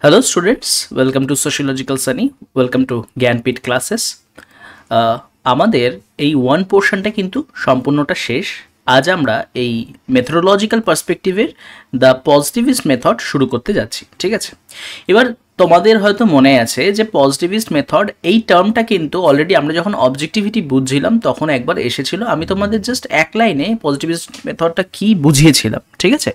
Hello students, welcome to Sociological Sunny, welcome to Jnanpith classes. আমাদের এই one পোর্শনটা কিন্তু সম্পূর্ণটা শেষ। আজ আমরা এই মেথোডোলজিক্যাল পার্সপেক্টিভের দ্য পজিটিভিস্ট মেথড শুরু করতে যাচ্ছি, ঠিক আছে? এবার তোমাদের হয়তো মনে আছে যে পজিটিভিস্ট মেথড এই টার্মটা কিন্তু অলরেডি আমরা যখন অবজেক্টিভিটি বুঝছিলাম তখন একবার এসেছিল। আমি তোমাদের জাস্ট এক লাইনে পজিটিভিস্ট মেথডটা কি বুঝিয়েছিলাম, ঠিক আছে?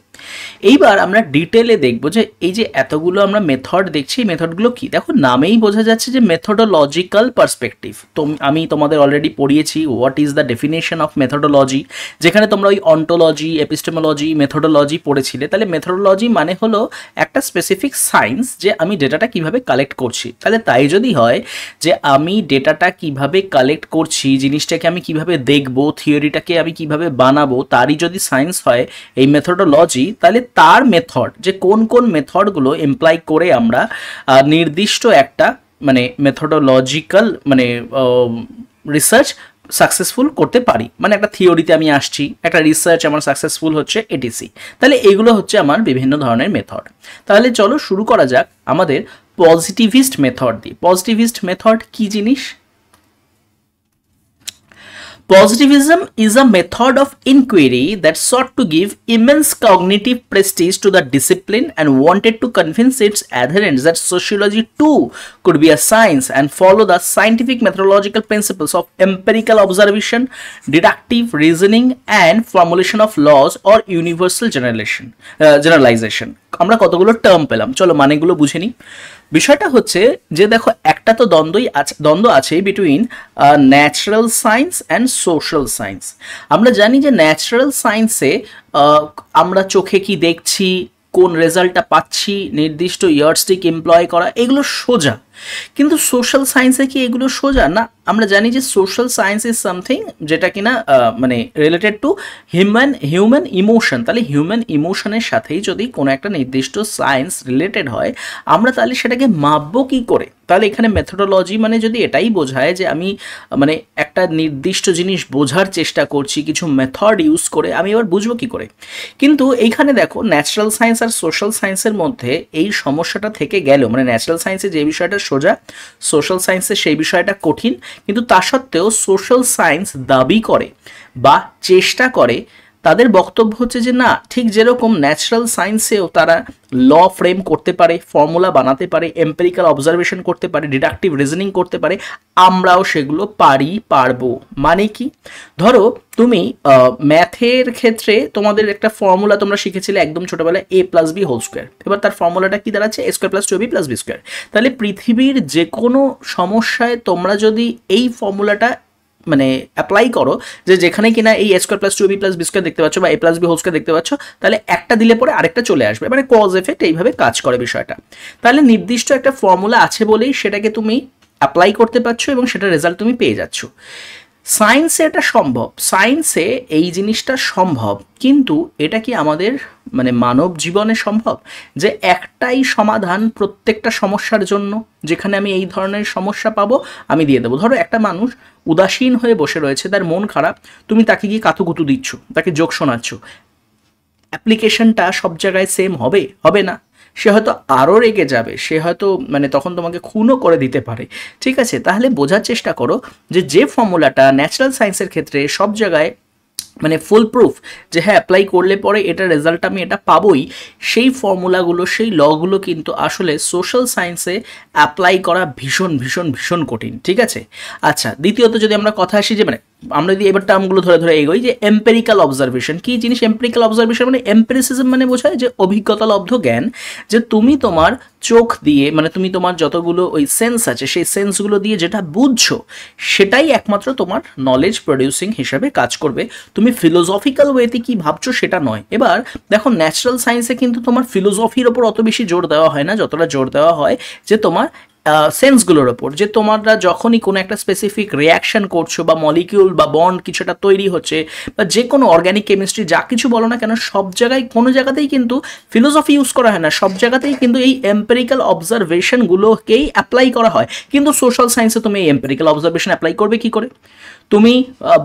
এইবার আমরা ডিটেলে দেখব যে এই যে এতগুলো আমরা মেথড দেখছি, মেথডগুলো কি। দেখো নামেই বোঝা যাচ্ছে যে মেথোডোলজিক্যাল পার্সপেক্টিভ। তো আমি তোমাদের অলরেডি পড়িয়েছি what is the definition of methodology, যেখানে তোমরা ওই অন্টোলজি, এপিস্টেমোলজি, মেথোডোলজি পড়েছিলে। তাহলে মেথোডোলজি মানে হলো একটা স্পেসিফিক সায়েন্স, যে আমি ডেটাটা কিভাবে কালেক্ট করছি। তাহলে তাই যদি হয় যে আমি ডেটাটা কিভাবে কালেক্ট করছি, জিনিসটাকে আমি কিভাবে দেখব, থিওরিটাকে আমি কিভাবে বানাবো, তারই যদি সায়েন্স হয় এই মেথোডোলজি, তাহলে তার মেথড, যে কোন কোন মেথডগুলো এমপ্লয় করে আমরা নির্দিষ্ট একটা মানে মেথোডোলজিক্যাল মানে রিসার্চ সাকসেসফুল করতে পারি। মানে একটা থিওরিতে আমি আসছি, একটা রিসার্চ আমার সাকসেসফুল হচ্ছে এটিসি। তাহলে এগুলো হচ্ছে আমার বিভিন্ন ধরনের মেথড। তাহলে চলো শুরু করা যাক আমাদের পজিটিভিস্ট মেথড দিয়ে। পজিটিভিস্ট মেথড কি জিনিস? Positivism is a method of inquiry that sought to give immense cognitive prestige to the discipline and wanted to convince its adherents that sociology too could be a science and follow the scientific methodological principles of empirical observation, deductive reasoning, and formulation of laws or universal generalization. আমরা কতগুলো term পেলাম, চলো মানেগুলো বুঝে নিই। বিষয়টা হচ্ছে যে দেখো একটা তো দ্বন্দ্ব আছে between natural science and social science. আমরা জানি যে ন্যাচারাল সায়েন্সে আমরা চোখে কি দেখছি, কোন রেজাল্টটা পাচ্ছি, নির্দিষ্ট ইয়ার্ডস্টিক এমপ্লয় করা, এগুলো সোজা। কিন্তু সোশ্যাল সায়েন্সে কি এগুলো সোজা না? আমরা জানি যে সোশ্যাল সায়েন্স ইজ সামথিং যেটা কিনা মানে রিলেটেড টু হিউম্যান ইমোশন। তাহলে হিউম্যান ইমোশনের সাথেই যদি কোনো একটা নির্দিষ্ট সায়েন্স রিলেটেড হয়, আমরা তাহলে সেটাকে মাপবো কী করে? তাহলে এখানে মেথোডোলজি মানে যদি এটাই বোঝায় যে আমি মানে একটা নির্দিষ্ট জিনিস বোঝার চেষ্টা করছি কিছু মেথড ইউজ করে, আমি এবার বুঝবো কী করে? কিন্তু এইখানে দেখো ন্যাচারাল সায়েন্স আর সোশ্যাল সায়েন্সের মধ্যে এই সমস্যাটা থেকে গেল, মানে ন্যাচারাল সায়েন্সে যে বিষয়টা সোজা, সোশ্যাল সায়েন্সে সেই বিষয়টা কঠিন। কিন্তু তা সত্ত্বেও সোশ্যাল সায়েন্স দাবি করে বা চেষ্টা করে, তাদের বক্তব্য হচ্ছে যে না, ঠিক যেরকম ন্যাচারাল সায়েন্সেও তারা ল ফ্রেম করতে পারে, ফর্মুলা বানাতে পারে, এম্পেরিক্যাল অবজারভেশন করতে পারে, ডিডাকটিভ রিজনিং করতে পারে, আমরাও সেগুলো পারবো। মানে কি? ধরো তুমি ম্যাথের ক্ষেত্রে তোমাদের একটা ফর্মুলা তোমরা শিখেছিলে একদম ছোটবেলায়, a+b²। এবার তার ফর্মুলাটা কি দাঁড়াচ্ছে? a²+2ab+b²। তাহলে পৃথিবীর যে কোনো সমস্যায় তোমরা যদি এই ফর্মুলাটা মানে অ্যাপ্লাই করো, যে যেখানে কিনা এই a²+2ab+b² দেখতে পাচ্ছ বা a+b² দেখতে পাচ্ছ, তাহলে একটা দিলে পরে আরেকটা চলে আসবে, মানে কজ এফেক্ট এইভাবে কাজ করে বিষয়টা। তাহলে নির্দিষ্ট একটা ফর্মুলা আছে বলেই সেটাকে তুমি অ্যাপ্লাই করতে পারছো এবং সেটা রেজাল্ট তুমি পেয়ে যাচ্ছ। সায়েন্সে এটা সম্ভব, সায়েন্সে এই জিনিসটা সম্ভব, কিন্তু এটা কি আমাদের মানে মানব জীবনে সম্ভব যে একটাই সমাধান প্রত্যেকটা সমস্যার জন্য, যেখানে আমি এই ধরনের সমস্যা পাবো আমি দিয়ে দেবো? ধরো একটা মানুষ উদাসীন হয়ে বসে রয়েছে, তার মন খারাপ, তুমি তাকে গিয়ে কাতুকুতু দিচ্ছ, তাকে জোক শোনাচ্ছ, অ্যাপ্লিকেশনটা সব জায়গায় সেম হবে না। সে হয়তো আরও রেগে যাবে, সে হয়তো মানে তখন তোমাকে খুনও করে দিতে পারে, ঠিক আছে? তাহলে বোঝার চেষ্টা করো যে ফর্মুলাটা ন্যাচারাল সায়েন্সের ক্ষেত্রে সব জায়গায় মানে ফুল প্রুফ, যে হ্যাঁ অ্যাপ্লাই করলে পরে এটা রেজাল্ট আমি এটা পাবোই, সেই ফর্মুলাগুলো, সেই লগুলো কিন্তু আসলে সোশ্যাল সায়েন্সে অ্যাপ্লাই করা ভীষণ ভীষণ ভীষণ কঠিন, ঠিক আছে? আচ্ছা, দ্বিতীয়ত যদি আমরা কথা আসি যে মানে আমরা যদি এবার টার্মগুলো ধরে এগোই, যে এম্পেরিক্যাল অবজারভেশন কি জিনিস? এম্পেরিক্যাল অবজারভেশন মানে এম্পেরিসিজম মানে বোঝায় যে অভিজ্ঞতালব্ধ জ্ঞান, যে তুমি তোমার চোখ দিয়ে মানে তুমি তোমার যতগুলো ওই সেন্স আছে সেই সেন্সগুলো দিয়ে যেটা বুঝছো সেটাই একমাত্র তোমার নলেজ প্রডিউসিং হিসাবে কাজ করবে। তুমি ফিলোসফিক্যাল ওয়েতে কি ভাবছো সেটা নয়। এবার দেখো ন্যাচারাল সায়েন্সে কিন্তু তোমার ফিলোসফির ওপর অত বেশি জোর দেওয়া হয় না, যতটা জোর দেওয়া হয় যে তোমার সেন্সগুলোর ওপর, যে তোমরা যখনই কোনো একটা স্পেসিফিক রিয়াকশন করছো বা মলিকিউল বা বন্ড কিছুটা তৈরি হচ্ছে বা যে কোনো অর্গ্যানিক কেমিস্ট্রি যা কিছু বলো না কেন, সব জায়গায় কোনো জায়গাতেই কিন্তু ফিলোসফি ইউজ করা হয় না, সব জায়গাতেই কিন্তু এই এম্পেরিক্যাল অবজারভেশনগুলোকেই অ্যাপ্লাই করা হয়। কিন্তু সোশ্যাল সায়েন্সে তুমি এই এম্পেরিক্যাল অবজারভেশন অ্যাপ্লাই করবে কী করে? তুমি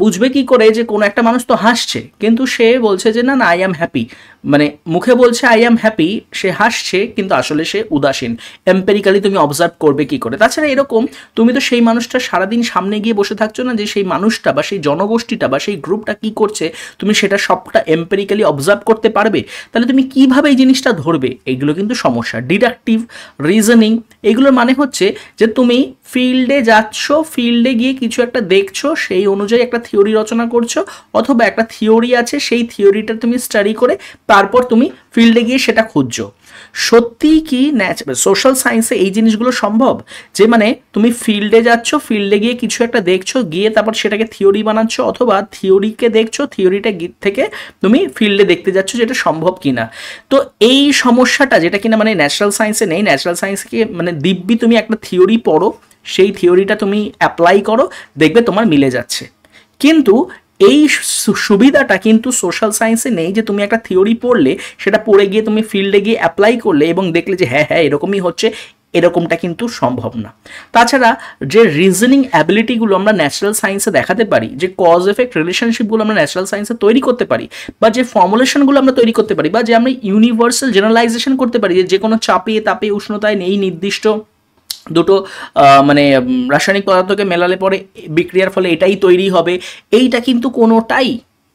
বুঝবে কি করে যে কোনো একটা মানুষ তো হাসছে কিন্তু সে বলছে যে না না আই অ্যাম হ্যাপি, মানে মুখে বলছে আই অ্যাম হ্যাপি, সে হাসছে কিন্তু আসলে সে উদাসীন। এম্পেরিক্যালি তুমি অবজার্ভ করবে কি করে? তাছাড়া এরকম তুমি তো সেই মানুষটা সারাদিন সামনে গিয়ে বসে থাকছো না, যে সেই মানুষটা বা সেই জনগোষ্ঠীটা বা সেই গ্রুপটা কি করছে তুমি সেটা সবটা এম্পেরিক্যালি অবজার্ভ করতে পারবে। তাহলে তুমি কিভাবে এই জিনিসটা ধরবে? এইগুলো কিন্তু সমস্যা। ডিডাকটিভ রিজনিং এগুলোর মানে হচ্ছে যে তুমি ফিল্ডে যাচ্ছ, ফিল্ডে গিয়ে কিছু একটা দেখছো, সেই অনুযায়ী একটা থিওরি রচনা করছো, অথবা একটা থিওরি আছে সেই থিওরিটা তুমি স্টাডি করে তারপর তুমি ফিল্ডে গিয়ে সেটা খুঁজছো। সত্যিই কি সোশ্যাল সায়েন্সে এই জিনিসগুলো সম্ভব? যে মানে তুমি ফিল্ডে যাচ্ছ, ফিল্ডে গিয়ে কিছু একটা দেখছো, গিয়ে তারপর সেটাকে থিওরি বানাচ্ছ, অথবা থিওরিকে দেখছো, থিওরিটা থেকে তুমি ফিল্ডে দেখতে যাচ্ছ, যেটা সম্ভব কিনা। তো এই সমস্যাটা যেটা কিনা মানে ন্যাচারাল সায়েন্সে নেই। ন্যাচারাল সায়েন্সকে মানে দিব্যি তুমি একটা থিওরি পড়ো, সেই থিওরিটা তুমি অ্যাপ্লাই করো, দেখবে তোমার মিলে যাচ্ছে। কিন্তু এই সুবিধাটা কিন্তু সোশ্যাল সায়েন্সে নেই, যে তুমি একটা থিওরি পড়লে সেটা পড়ে গিয়ে তুমি ফিল্ডে গিয়ে অ্যাপ্লাই করলে এবং দেখলে যে হ্যাঁ হ্যাঁ এরকমই হচ্ছে, এরকমটা কিন্তু সম্ভব না। তাছাড়া যে রিজনিং অ্যাবিলিটিগুলো আমরা ন্যাচারাল সায়েন্সে দেখাতে পারি, যে কজ এফেক্ট রিলেশনশিপগুলো আমরা ন্যাচারাল সায়েন্সে তৈরি করতে পারি, বা যে ফর্মুলেশনগুলো আমরা তৈরি করতে পারি, বা যে আমরা ইউনিভার্সাল জেনারেলাইজেশন করতে পারি, যে কোনো চাপে তাপে উষ্ণতায় নেই নির্দিষ্ট দুটো মানে রাসায়নিক পদার্থকে মেলালে পরে বিক্রিয়ার ফলে এটাই তৈরি হবে, এইটা কিন্তু কোনোটাই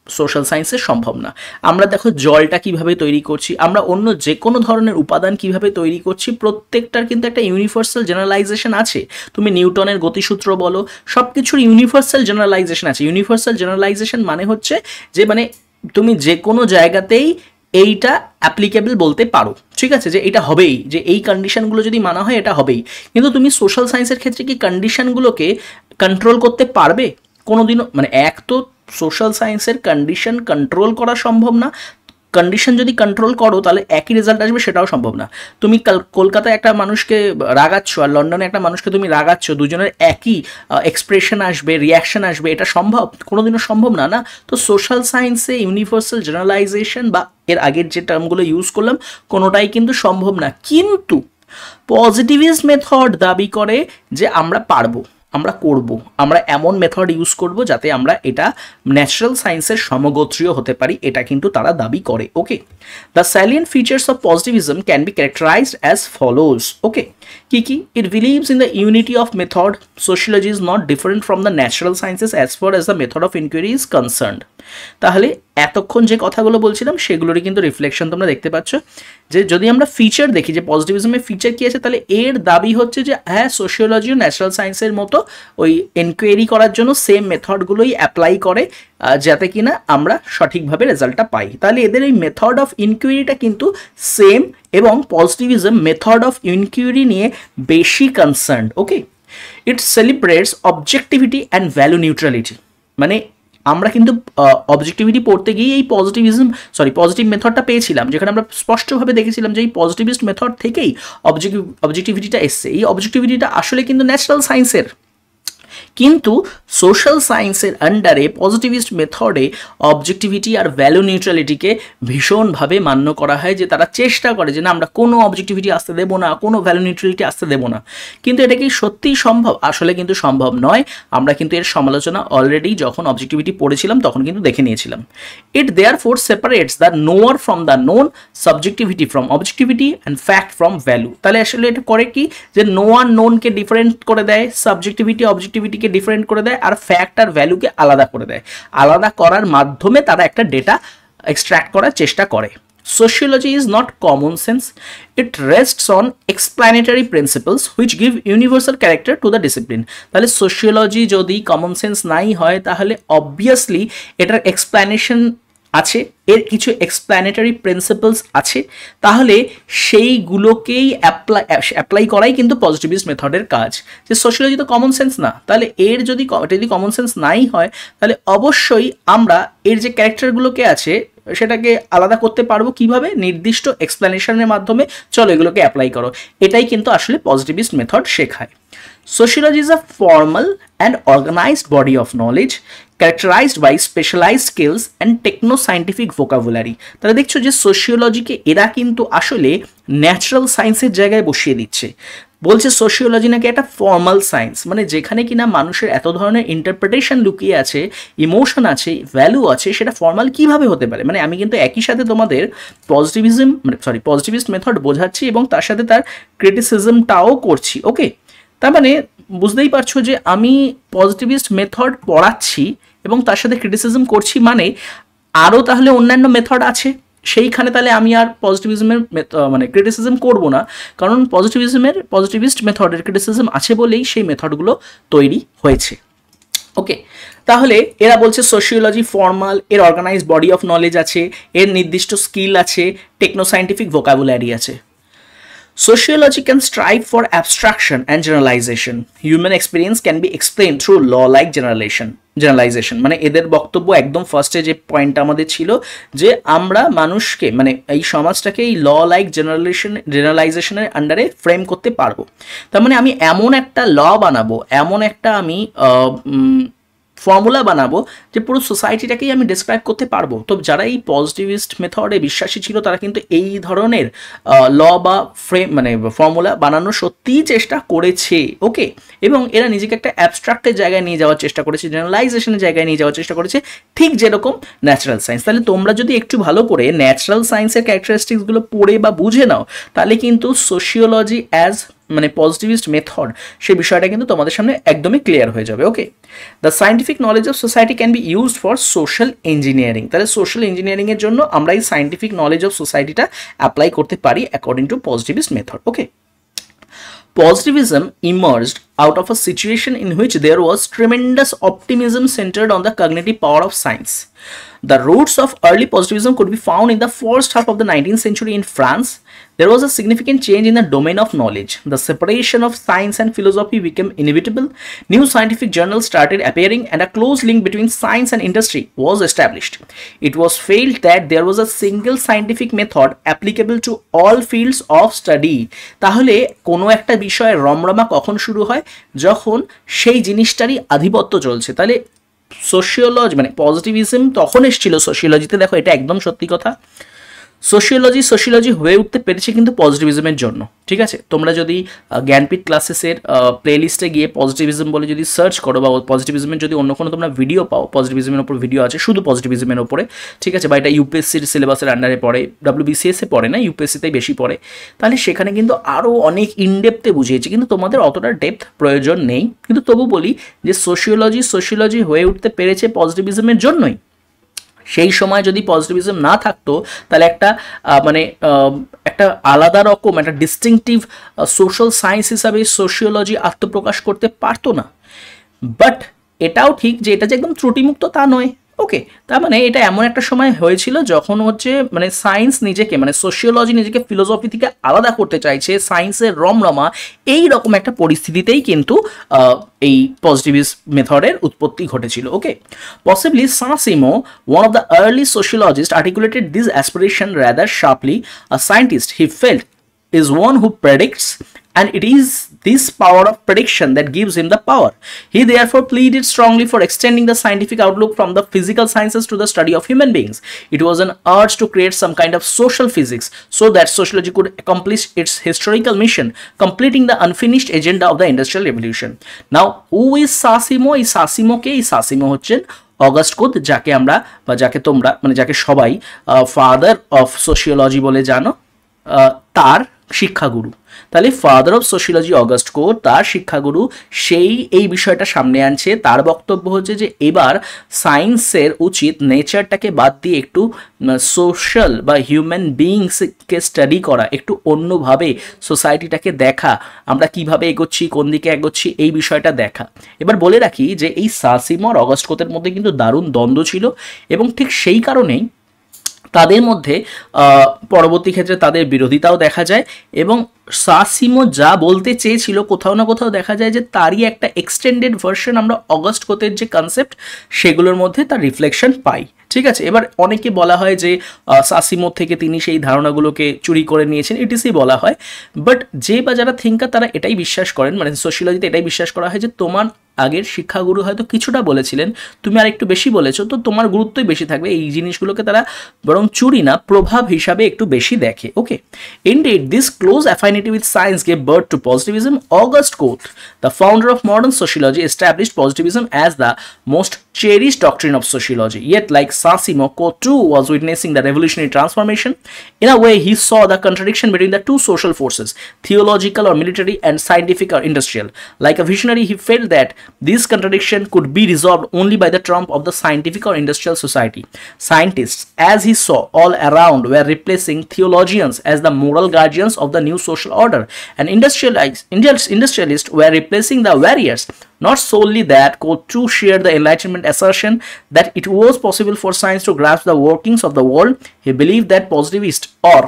সোশ্যাল সায়েন্সে সম্ভব না। আমরা দেখো জলটা কিভাবে তৈরি করছি, আমরা অন্য যে কোনো ধরনের উপাদান কিভাবে তৈরি করছি, প্রত্যেকটার কিন্তু একটা ইউনিভার্সাল জেনারেলাইজেশন আছে। তুমি নিউটনের গতিসূত্র বলো, সব কিছুর ইউনিভার্সাল জেনারেলাইজেশন আছে। ইউনিভার্সাল জেনারেলাইজেশন মানে হচ্ছে যে মানে তুমি যে কোনো জায়গাতেই এইটা অ্যাপ্লিকেবল বলতে পারো, ঠিক আছে, যে এটা হবেই, যে এই কন্ডিশনগুলো যদি মানা হয় এটা হবেই। কিন্তু তুমি সোশ্যাল সায়েন্সের ক্ষেত্রে কি কন্ডিশনগুলোকে কন্ট্রোল করতে পারবে কোনোদিনও? মানে এক তো সোশ্যাল সায়েন্সের কন্ডিশন কন্ট্রোল করা সম্ভব না, কন্ডিশন যদি কন্ট্রোল করো তাহলে একই রেজাল্ট আসবে সেটাও সম্ভব না। তুমি কলকাতায় একটা মানুষকে রাগাচ্ছ আর লন্ডনে একটা মানুষকে তুমি রাগাচ্ছ, দুজনের একই এক্সপ্রেশন আসবে, রিয়াকশন আসবে, এটা সম্ভব? কোনোদিনও সম্ভব না, না? তো সোশ্যাল সায়েন্সে ইউনিভার্সাল জেনারেলাইজেশন বা এর আগের যে টার্মগুলো ইউজ করলাম কোনোটাই কিন্তু সম্ভব না। কিন্তু পজিটিভিস্ট মেথড দাবি করে যে আমরা পারবো, আমরা করব, আমরা এমন মেথড ইউজ করব যাতে আমরা এটা ন্যাচারাল সায়েন্সের সমগোত্রীয় হতে পারি, এটা কিন্তু তারা দাবি করে। Okay, the salient features of positivism can be characterized as follows. Okay, কি কি? It believes in the unity of method. Sociology is not different from the natural sciences as far as the method of inquiry is concerned. তাহলে এতক্ষণ যে কথাগুলো বলছিলাম সেগুলোরই কিন্তু reflection তোমরা দেখতে পাচ্ছ, যে যদি আমরা ফিচার দেখি যে পজিটিভিজমের ফিচার কী আছে, তাহলে এর দাবি হচ্ছে যে হ্যাঁ সোশিওলজি ও ন্যাচারাল সায়েন্সের মতো ওই এনকোয়ারি করার জন্য সেম মেথডগুলোই অ্যাপ্লাই করে, যাতে কিনা আমরা সঠিকভাবে রেজাল্টটা পাই। তাহলে এদের এই মেথড অফ ইনকোয়ারিটা কিন্তু সেম, এবং পজিটিভিজম মেথড অফ ইনকোয়ারি নিয়ে বেশি concern. Okay, it celebrates objectivity and value neutrality. মানে আমরা কিন্তু অবজেক্টিভিটি পড়তে গিয়ে এই পজিটিভ মেথডটা পেয়েছিলাম, যেখানে আমরা স্পষ্টভাবে দেখেছিলাম যে এই পজিটিভিস্ট মেথড থেকেই অবজেক্টিভিটিটা এসছে। এই অবজেক্টিভিটিটা আসলে কিন্তু ন্যাচারাল সায়েন্সের, কিন্তু সোশ্যাল সায়েন্সের আন্ডারে পজিটিভিস্ট মেথডে অবজেক্টিভিটি আর ভ্যালু নিউট্রালিটিকে ভীষণভাবে মান্য করা হয়, যে তারা চেষ্টা করে যে না আমরা কোনো অবজেক্টিভিটি আসতে দেবো না, কোনো ভ্যালু নিউট্রালিটি আসতে দেবো না। কিন্তু এটা কি সত্যিই সম্ভব? আসলে কিন্তু সম্ভব নয়। আমরা কিন্তু এর সমালোচনা অলরেডি যখন অবজেক্টিভিটি পড়েছিলাম তখন কিন্তু দেখে নিয়েছিলাম। It therefore separates the knower from the known, subjectivity from objectivity and fact from value. তাহলে আসলে এটা করে কি, যে নোয়ার নোনকে ডিফারেন্ট করে দেয়, সাবজেক্টিভিটি অবজেক্টিভিটিকে ডিফারেন্ট করে দেয়, আর ফ্যাক্ট আর ভ্যালুকে আলাদা করে দেয়। আলাদা করার মাধ্যমে তারা একটা ডেটা এক্সট্র্যাক্ট করার চেষ্টা করে। Sociology is not common sense. It rests on explanatory principles which give universal character to the discipline. তাহলে সোশিওলজি যদি কমন সেন্স নাই হয় তাহলে অবভিয়াসলি এটার এক্সপ্লানেশন আছে, এর কিছু এক্সপ্ল্যানেটারি প্রিন্সিপালস আছে, তাহলে সেইগুলোকেই অ্যাপ্লাই করাই কিন্তু পজিটিভিস্ট মেথডের কাজ। যে সোশিয়োলজি তো কমন সেন্স না, তাহলে এর যদি কমন সেন্স নাই হয় তাহলে অবশ্যই আমরা এর যে ক্যারেক্টারগুলোকে আছে সেটাকে আলাদা করতে পারবো কিভাবে? নির্দিষ্ট এক্সপ্লেনেশনের মাধ্যমে। চলো এগুলোকে অ্যাপ্লাই করো, এটাই কিন্তু আসলে পজিটিভিস্ট মেথড শেখায়। Sociology is a formal and organized body of knowledge characterized by specialized skills and techno-scientific vocabulary. তাহলে দেখছো যে সোশিওলজিকে এরা কিন্তু আসলে ন্যাচারাল সায়েন্সের জায়গায় বসিয়ে দিচ্ছে। বলছে সোশিওলজি নাকি একটা ফর্মাল সায়েন্স, মানে যেখানে কিনা মানুষের এত ধরনের ইন্টারপ্রিটেশন লুকিয়ে আছে, ইমোশন আছে, ভ্যালু আছে, সেটা ফর্মাল কিভাবে হতে পারে। মানে আমি কিন্তু একই সাথে তোমাদের পজিটিভিজম মানে পজিটিভিস্ট মেথড বোঝাচ্ছি এবং তার সাথে তার ক্রিটিসিজমটাও করছি। ওকে, তার মানে বুঝতেই পারছো যে আমি পজিটিভিস্ট মেথড পড়াচ্ছি এবং তার সাথে ক্রিটিসিজম করছি, মানে আরও তাহলে অন্যান্য মেথড আছে, সেইখানে তাহলে আমি আর পজিটিভিজমের মানে ক্রিটিসিজম করব না, কারণ পজিটিভিস্ট মেথডের ক্রিটিসিজম আছে বলেই সেই মেথডগুলো তৈরি হয়েছে। ওকে, তাহলে এরা বলছে সোশিওলজি ফর্মাল, এর অর্গানাইজ বডি অফ নলেজ আছে, এর নির্দিষ্ট স্কিল আছে, টেকনো সাইন্টিফিক ভোকাবুলারি আছে। Sociology can strive for abstraction and generalization. Human experience can be explained through law-like generalization. মানে এদের বক্তব্য একদম ফার্স্টে যে পয়েন্টটা আমাদের ছিল যে আমরা মানুষকে মানে এই সমাজটাকে এই ল লাইক জেনারেলাইজেশনের আন্ডারে ফ্রেম করতে পারবো। তার মানে আমি এমন একটা ল বানাবো, এমন একটা আমি ফর্মুলা বানাবো যে পুরো সোসাইটিটাকেই আমি ডিসক্রাইব করতে পারবো। তো যারা এই পজিটিভিস্ট মেথডে বিশ্বাসী ছিল তারা কিন্তু এই ধরনের ল বা ফ্রেম মানে ফর্মুলা বানানোর সত্যিই চেষ্টা করেছে। ওকে, এবং এরা নিজেকে একটা অ্যাবস্ট্রাক্টের জায়গায় নিয়ে যাওয়ার চেষ্টা করেছে, জেনারেলাইজেশনের জায়গায় নিয়ে যাওয়ার চেষ্টা করেছে, ঠিক যেরকম ন্যাচারাল সায়েন্স। তাহলে তোমরা যদি একটু ভালো করে ন্যাচারাল সায়েন্সের ক্যারেক্টারিস্টিক্সগুলো পড়ে বা বুঝে নাও, তাহলে কিন্তু সোশিওলজি অ্যাজ মানে পজিটিভিস্ট মেথড সেই বিষয়টা কিন্তু তোমাদের সামনে একদমই ক্লিয়ার হয়ে যাবে। Okay, the scientific knowledge of society can be used for social engineering. তাহলে সোশ্যাল ইঞ্জিনিয়ারিংয়ের জন্য আমরা এই সায়েন্টিফিক নলেজ অফ সোসাইটিটা অ্যাপ্লাই করতে পারি according to positivist method. Okay, Positivism emerged out of a situation in which there was tremendous optimism centered on the cognitive power of science. The roots of early positivism could be found in the first half of the 19th century in France. There was a significant change in the domain of knowledge. The separation of science and philosophy became inevitable. New scientific journals started appearing and a close link between science and industry was established. It was felt that there was a single scientific method applicable to all fields of study. তাহলে কোনো একটা বিষয়ের রমরমা কখন শুরু হয়? যখন সেই জিনিসটারই আধিপত্য চলছে। তাহলে সোশিওলজি মানে পজিটিভিজম তখন এসেছিল সোশিওলজিতে। দেখো, এটা একদম সত্যি কথা। সোশিওলজি হয়ে উঠতে পেরেছে কিন্তু পজিটিভিজমের জন্য। ঠিক আছে, তোমরা যদি জ্ঞানপীঠ ক্লাসেসের প্লেলিস্টে গিয়ে পজিটিভিজম বলে যদি সার্চ করো বা পজিটিভিজমের যদি অন্য কোনো তোমরা ভিডিও পাও, পজিটিভিজমের ওপর ভিডিও আছে শুধু পজিটিভিজমের ওপরে, ঠিক আছে, বা এটা ইউপিএসসির সিলেবাসের আন্ডারে পড়ে, ডাব্লিউবিসিএসে পড়ে না, ইউপিএসসিতেই বেশি পড়ে, তাহলে সেখানে কিন্তু আরও অনেক ইনডেপথে বুঝিয়েছি, কিন্তু তোমাদের অতটা ডেপথ প্রয়োজন নেই। কিন্তু তবু বলি যে সোশিওলজি হয়ে উঠতে পেরেছে পজিটিভিজমের জন্যই। সেই সময় যদি পজিটিভিজম না থাকতো তাহলে একটা মানে একটা আলাদা রকম একটা ডিস্টিংটিভ সোশ্যাল সায়েন্স হিসাবে সোশিওলজি আত্মপ্রকাশ করতে পারতো না। বাট এটাও ঠিক যে এটা যে একদম ত্রুটিমুক্ত তা নয়। ওকে, তার মানে এটা এমন একটা সময় হয়েছিল যখন হচ্ছে মানে সায়েন্স নিজেকে মানে সোশিওলজি নিজেকে ফিলোসফি থেকে আলাদা করতে চাইছে, সায়েন্সের রমরমা, এই রকম একটা পরিস্থিতিতেই কিন্তু এই পজিটিভিস্ট মেথডের উৎপত্তি ঘটেছিল। ওকে, possibly সাঁ-সিমো, one of the early sociologists, articulated this aspiration rather sharply. A scientist, he felt, is one who predicts, and it is this power of prediction that gives him the power. He therefore pleaded strongly for extending the scientific outlook from the physical sciences to the study of human beings. It was an urge to create some kind of social physics so that sociology could accomplish its historical mission, completing the unfinished agenda of the Industrial Revolution. Now, who is সাঁ-সিমো? এই সাঁ-সিমো হচ্ছেন August কোত, যাকে আমরা বা যাকে তোমরা মানে যাকে সবাই ফাদার অফ সোশিওলজি বলে জানো, তার শিক্ষাগুরু। তাহলে ফাদার অফ সোশিওলজি অগাস্ট কোত, তার শিক্ষাগুরু, সেই এই বিষয়টা সামনে আনছে। তার বক্তব্য হচ্ছে যে এবার সায়েন্সের উচিত নেচারটাকে বাদ দিয়ে একটু সোশ্যাল বা হিউম্যান বিইংসকে স্টাডি করা, একটু অন্যভাবে সোসাইটিটাকে দেখা, আমরা কিভাবে এগোচ্ছি, কোন দিকে এগোচ্ছি, এই বিষয়টা দেখা। এবার বলে রাখি যে এই সাঁ-সিমো আর অগাস্ট কোতের মধ্যে কিন্তু দারুণ দ্বন্দ্ব ছিল এবং ঠিক সেই কারণেই তাদের মধ্যে পরবর্তী ক্ষেত্রে তাদের বিরোধিতাও দেখা যায় এবং সাঁ-সিমো যা বলতে চেয়েছিল কোথাও না কোথাও দেখা যায় যে তারই একটা এক্সটেন্ডেড ভার্সন আমরা অগাস্ট কোতের যে কনসেপ্ট সেগুলোর মধ্যে তার রিফ্লেকশন পাই। ঠিক আছে। এবার অনেকে বলা হয় যে সাসিমো থেকে তিনি সেই ধারণাগুলোকে চুরি করে নিয়েছেন, ইটিসি বলা হয়। বাট যে বা যারা থিঙ্কার তারা এটাই বিশ্বাস করেন, মানে সোশিওলজিতে এটাই বিশ্বাস করা হয় যে তোমার আগের শিক্ষাগুরু হয়তো কিছুটা বলেছিলেন, তুমি আর একটু বেশি বলেছো, তো তোমার গুরুত্বই বেশি থাকবে। এই জিনিসগুলোকে তারা বরং চুরি না, প্রভাব হিসাবে একটু বেশি দেখে। ওকে, indeed this close affinity with science gave birth to positivism. Auguste Comte, the founder of modern sociology, established positivism as the most cherished doctrine of sociology. Yet, like Saint-Simon, Comte too was witnessing the revolutionary transformation. In a way, he saw the contradiction between the two social forces, theological or military and scientific or industrial. Like a visionary, he felt that this contradiction could be resolved only by the trump of the scientific or industrial society. Scientists, as he saw all around, were replacing theologians as the moral guardians of the new social order, and industrialists were replacing the warriors. Not solely that, Comte too shared the Enlightenment assertion that it was possible for science to grasp the workings of the world. He believed that positivist or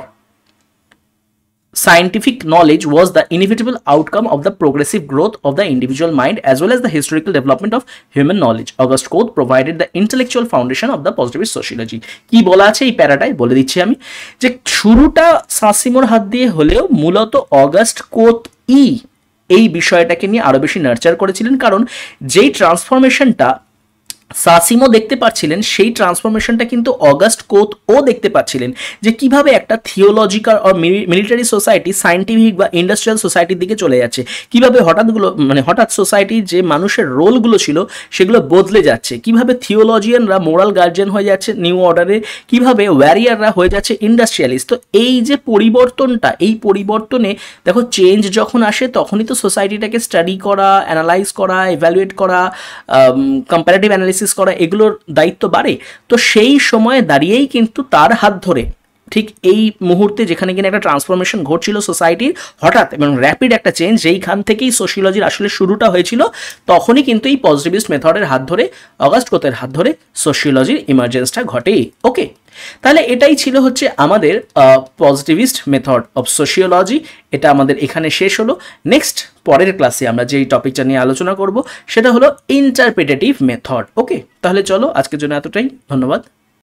scientific knowledge was the inevitable outcome of the progressive growth of the individual mind as well as the historical development of human knowledge. Auguste Comte provided the intellectual foundation of the positivist sociology. কি বলা আছে এই প্যারাটায় বলে দিচ্ছি আমি, যে শুরুটা সাসিমোর হাত দিয়ে হলেও মূলত অগাস্ট কোত এই বিষয়টাকে নিয়ে আরো বেশি নার্চার করেছিলেন, কারণ যেই ট্রান্সফরমেশনটা সাসিমো দেখতে পাচ্ছিলেন সেই ট্রান্সফরমেশনটা কিন্তু অগাস্ট কোত ও দেখতে পাচ্ছিলেন, যে কিভাবে একটা থিওলজিক্যাল আর মিলিটারি সোসাইটি সায়েন্টিফিক বা ইন্ডাস্ট্রিয়াল সোসাইটির দিকে চলে যাচ্ছে, কিভাবে হঠাৎ সোসাইটির যে মানুষের রোলগুলো ছিল সেগুলো বদলে যাচ্ছে, কিভাবে থিওলজিয়ানরা মোরাল গার্জিয়ান হয়ে যাচ্ছে নিউ অর্ডারে, কিভাবে ওয়ারিয়াররা হয়ে যাচ্ছে ইন্ডাস্ট্রিয়ালিস্ট। তো এই যে পরিবর্তনটা, এই পরিবর্তনে দেখো চেঞ্জ যখন আসে তখনই তো সোসাইটিটাকে স্টাডি করা, অ্যানালাইজ করা, ইভ্যালুয়েট করা, কম্পারেটিভ অ্যানালিসিস করা, এগুলোর দায়িত্ব বাড়ে। তো সেই সময়ে দাঁড়িয়েই কিন্তু তার হাত ধরে ঠিক এই মুহূর্তে যেখানে কিনা একটা ট্রান্সফরমেশন ঘটছিল সোসাইটির, হঠাৎ এবং র্যাপিড একটা চেঞ্জ, যেইখান থেকেই সোশিওলজির আসলে শুরুটা হয়েছিল, তখনই কিন্তু এই পজিটিভিস্ট মেথডের হাত ধরে, অগাস্ট কোতের হাত ধরে সোশিওলজির ইমার্জেন্সটা ঘটে। ওকে, তাহলে এটাই ছিল হচ্ছে আমাদের পজিটিভিস্ট মেথড অফ সোশিওলজি। এটা আমাদের এখানে শেষ হলো। নেক্সট পরের ক্লাসে আমরা যেই টপিকটা নিয়ে আলোচনা করব সেটা হলো ইন্টারপ্রিটেটিভ মেথড। ওকে, তাহলে চলো আজকের জন্য এতটাই, ধন্যবাদ।